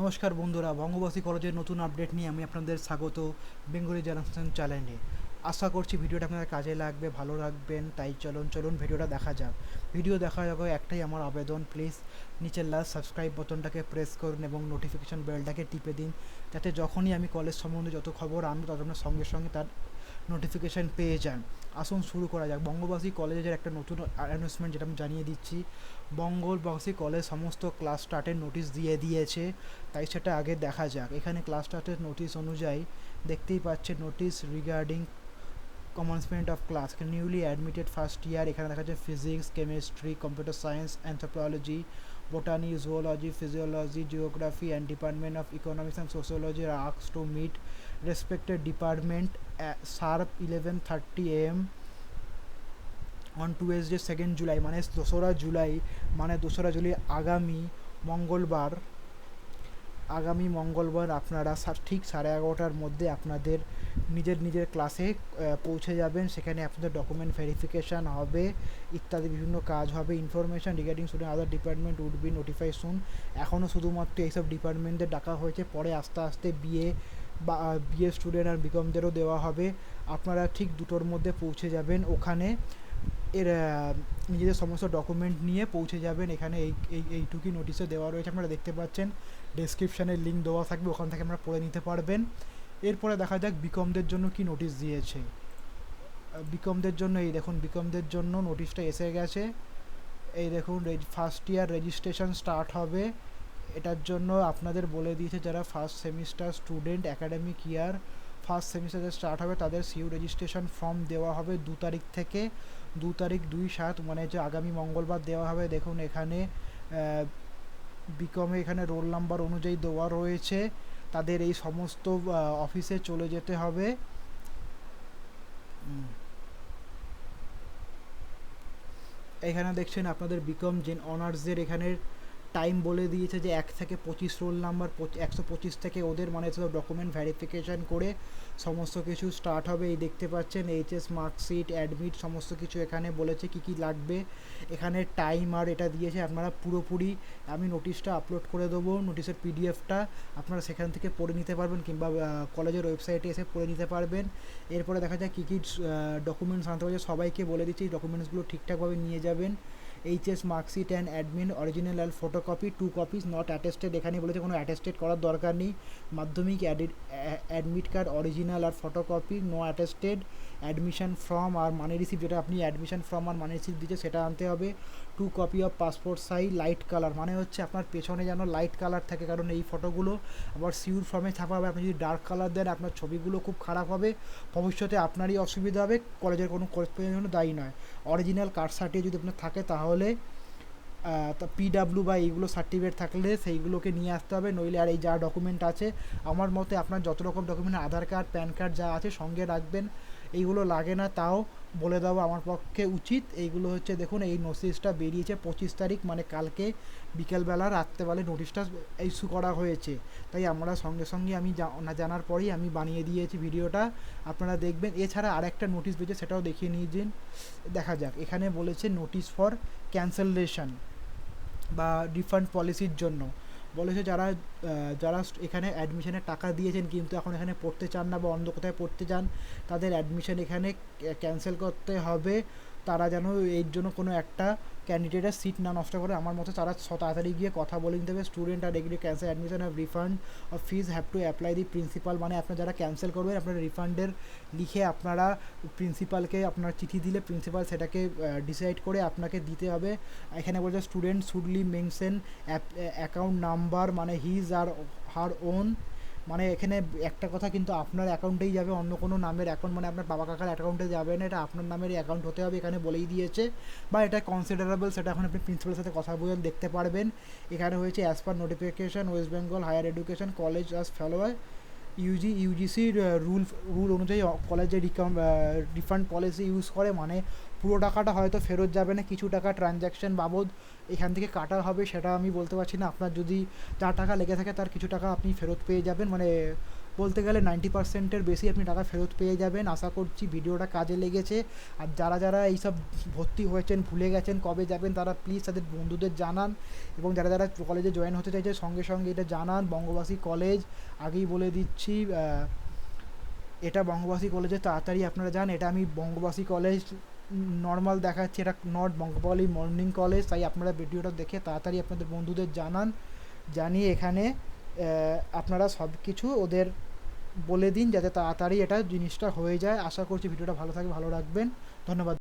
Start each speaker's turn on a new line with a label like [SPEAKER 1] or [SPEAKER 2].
[SPEAKER 1] নমস্কার বন্ধুরা, বঙ্গবাসী কলেজের নতুন আপডেট নিয়ে আমি আপনাদের স্বাগত বেঙ্গলি জানাশন চ্যানেলে। আশা করছি ভিডিওটা আপনাদের কাজে লাগবে, ভালো রাখবেন। তাই চলুন ভিডিওটা দেখা যাক। ভিডিও দেখা যাবে একটাই আমার আবেদন, প্লিজ নিচের লাল সাবস্ক্রাইব বাটনটাকে প্রেস করুন এবং নোটিফিকেশন বেলটাকে টিপে দিন, যাতে যখনই আমি কলেজ সম্বন্ধে যত খবর আনবো তত আপনার সঙ্গে সঙ্গে তার নোটিফিকেশান পেয়ে যান। আসুন শুরু করা যাক। বঙ্গবাসী কলেজের একটা নতুন অ্যানাউন্সমেন্ট যেটা আমি জানিয়ে দিচ্ছি। বঙ্গবাসী কলেজ সমস্ত ক্লাস স্টার্টের নোটিশ দিয়ে দিয়েছে, তাই সেটা আগে দেখা যাক। এখানে ক্লাস স্টার্টের নোটিশ অনুযায়ী দেখতেই পাচ্ছেন, notice regarding commencement of class newly admitted first year. এখানে দেখা যাচ্ছে physics, chemistry, computer science, anthropology, botany, zoology, physiology, geography and Department of Economics and Sociology are asked to meet respected department at sharp 11:30 am on Tuesday 2nd July, মানে 2রা জুলাই আগামী মঙ্গলবার আপনারা ঠিক 11:30টার মধ্যে আপনাদের নিজের ক্লাসে পৌঁছে যাবেন। সেখানে আপনাদের ডকুমেন্ট ভেরিফিকেশান হবে, ইত্যাদি বিভিন্ন কাজ হবে। Information regarding student other department would be notify soon. এখনও শুধুমাত্র এইসব ডিপার্টমেন্টদের ডাকা হয়েছে, পরে আস্তে আস্তে বিএ স্টুডেন্ট আর বিকমদেরও দেওয়া হবে। আপনারা ঠিক 2টোর মধ্যে পৌঁছে যাবেন ওখানে। এর নিজেদের সমস্ত ডকুমেন্ট নিয়ে পৌঁছে যাবেন এখানে। এইটুকুই নোটিশে দেওয়া রয়েছে, আপনারা দেখতে পাচ্ছেন। ডেসক্রিপশানে লিঙ্ক দেওয়া থাকবে, ওখান থেকে আপনারা পড়ে নিতে পারবেন। এরপরে দেখা যাক বিকমদের জন্য কি নোটিশ দিয়েছে। বিকমদের জন্য এই দেখুন, বিকমদের জন্য নোটিশটা এসে গেছে। এই দেখুন, ফার্স্ট ইয়ার রেজিস্ট্রেশন স্টার্ট হবে। এটার জন্য আপনাদের বলে দিয়েছে যারা first semester student, academic year first সেমিস্টারে স্টার্ট হবে, তাদের সিইউ রেজিস্ট্রেশন ফর্ম দেওয়া হবে 2 তারিখ থেকে 2/7, মানে যে আগামী মঙ্গলবার দেওয়া হবে। দেখুন এখানে বিকমে এখানে রোল নাম্বার অনুযায়ী দেওয়া রয়েছে। তাদের এই সমস্ত অফিসে চলে যেতে হবে। এখানে দেখছেন আপনাদের বিকম অনার্সদের এখানে টাইম বলে দিয়েছে যে 1 থেকে 25 রোল নাম্বার 125 থেকে ওদের মানে সব ডকুমেন্ট ভেরিফিকেশান করে সমস্ত কিছু স্টার্ট হবে। এই দেখতে পাচ্ছেন এইচএস মার্কশিট, অ্যাডমিট, সমস্ত কিছু এখানে বলেছে কি লাগবে। এখানে টাইম আর এটা দিয়েছে। আপনারা পুরোপুরি, আমি নোটিশটা আপলোড করে দেবো, নোটিশের পিডিএফটা আপনারা সেখান থেকে পড়ে নিতে পারবেন, কিংবা কলেজের ওয়েবসাইটে এসে পড়ে নিতে পারবেন। এরপরে দেখা যায় কী ডকুমেন্টস আনতে হবে, সবাইকে বলে দিচ্ছি ডকুমেন্টসগুলো ঠিকঠাকভাবে নিয়ে যাবেন। HS marksheet and admit original আর ফটোকপি 2 copies নট অ্যাটেস্টেড। এখানে বলেছে কোনো অ্যাটেস্টেড করার দরকার নেই। মাধ্যমিক অ্যাডমিট কার্ড অরিজিনাল আর photocopy, no attested. Admission form আর মানি রিসিপ্ট, যেটা আপনি অ্যাডমিশন ফর্ম আর মানি রিসিপ্ট দিচ্ছে সেটা আনতে হবে। 2 copy of passport size light colour, মানে হচ্ছে আপনার পেছনে যেন লাইট কালার থাকে, কারণ এই ফটোগুলো আবার সিউর ফর্মে ছাপা হবে। আপনি যদি ডার্ক কালার দেন আপনার ছবিগুলো খুব খারাপ হবে, ভবিষ্যতে আপনারই অসুবিধা হবে, কলেজের কোনো কর্তৃপক্ষের জন্য দায়ী নয়। অরিজিনাল কাস্ট সার্টিফিকেট যদি আপনার থাকে তাহলে পিডাব্লিউ বা এইগুলো সার্টিফিকেট থাকলে সেইগুলোকে নিয়ে আসতে হবে, নইলে আর এই যা ডকুমেন্ট আছে আমার মতে আপনার যত রকম ডকুমেন্ট আধার কার্ড, প্যান কার্ড যা আছে সঙ্গে রাখবেন। এইগুলো লাগে না, তাও বলে দেওয়া আমার পক্ষে উচিত। এইগুলো হচ্ছে দেখুন, এই নোটিশটা বেরিয়েছে 25 তারিখ, মানে কালকে বিকেলবেলা রাত্রেবেলায় নোটিশটা ইস্যু করা হয়েছে। তাই আমরা সঙ্গে সঙ্গে আমি জানার পরেই আমি বানিয়ে দিয়েছি ভিডিওটা, আপনারা দেখবেন। এছাড়া আর একটা নোটিশ পেয়েছে, সেটাও দেখিয়ে নিয়ে দিন। দেখা যাক, এখানে বলেছে নোটিশ ফর ক্যান্সেলেশন বা রিফান্ড পলিসির জন্য বলেছে যারা যারা এখানে অ্যাডমিশনের টাকা দিয়েছেন কিন্তু এখন এখানে পড়তে চান না বা অন্য কোথায় পড়তে চান, তাদের অ্যাডমিশন এখানে ক্যান্সেল করতে হবে। তারা যেন এর জন্য কোনো একটা ক্যান্ডিডেটের সিট না নষ্ট করে, আমার মতে তারা তাড়াতাড়ি গিয়ে কথা বলে নিতে হবে। Student are agree cancel admission of refund of fees have to apply the principal, মানে আপনারা যারা ক্যান্সেল করবেন আপনারা রিফান্ডের লিখে আপনারা প্রিন্সিপালকে আপনার চিঠি দিলে প্রিন্সিপাল সেটাকে ডিসাইড করে আপনাকে দিতে হবে। এখানে বলছে স্টুডেন্ট শুডলি মেনশন অ্যাকাউন্ট নাম্বার, মানে হিজ আর হার ওন, মানে এখানে একটা কথা কিন্তু আপনার অ্যাকাউন্টেই যাবে, অন্য কোনো নামের অ্যাকাউন্ট, মানে আপনার বাবা কাকার অ্যাকাউন্টে যাবে না, এটা আপনার নামের অ্যাকাউন্ট হতে হবে, এখানে বলেই দিয়েছে। বা এটা কনসিডারেবল, সেটা এখন আপনি প্রিন্সিপালের সাথে কথা বলে দেখতে পারবেন। এখানে হয়েছে as per notification West Bengal higher education college as follower ইউজিসির রুল অনুযায়ী কলেজে রিফান্ড পলিসি ইউজ করে, মানে পুরো টাকাটা হয়তো ফেরত যাবে না, কিছু টাকা ট্রানজ্যাকশন বাবদ এখান থেকে কাটা হবে, সেটা আমি বলতে পারছি না। আপনার যদি যা টাকা লেগে থাকে তার কিছু টাকা আপনি ফেরত পেয়ে যাবেন, মানে বলতে গেলে 90%-এর বেশি আপনি টাকা ফেরত পেয়ে যাবেন। আশা করছি ভিডিওটা কাজে লেগেছে। আর যারা যারা এইসব ভর্তি হয়েছেন, ভুলে গেছেন কবে যাবেন, তারা প্লিজ তাদের বন্ধুদের জানান, এবং যারা যারা কলেজে জয়েন হতে চাইছে সঙ্গে সঙ্গে এটা জানান। বঙ্গবাসী কলেজ, আগেই বলে দিচ্ছি, এটা বঙ্গবাসী কলেজে তাড়াতাড়ি আপনারা যান। এটা আমি বঙ্গবাসী কলেজ নর্মাল দেখাচ্ছি, এটা নট বঙ্গপালি মর্নিং কলেজ, তাই আপনারা ভিডিওটা দেখে তাড়াতাড়ি আপনাদের বন্ধুদের জানান। জানিয়ে এখানে আপনারা সব কিছু ওদের বলে দিন যাতে তাড়াতাড়ি এটা জিনিসটা হয়ে যায়। আশা করছি ভিডিওটা ভালো থাকে, ভালো রাখবেন। ধন্যবাদ।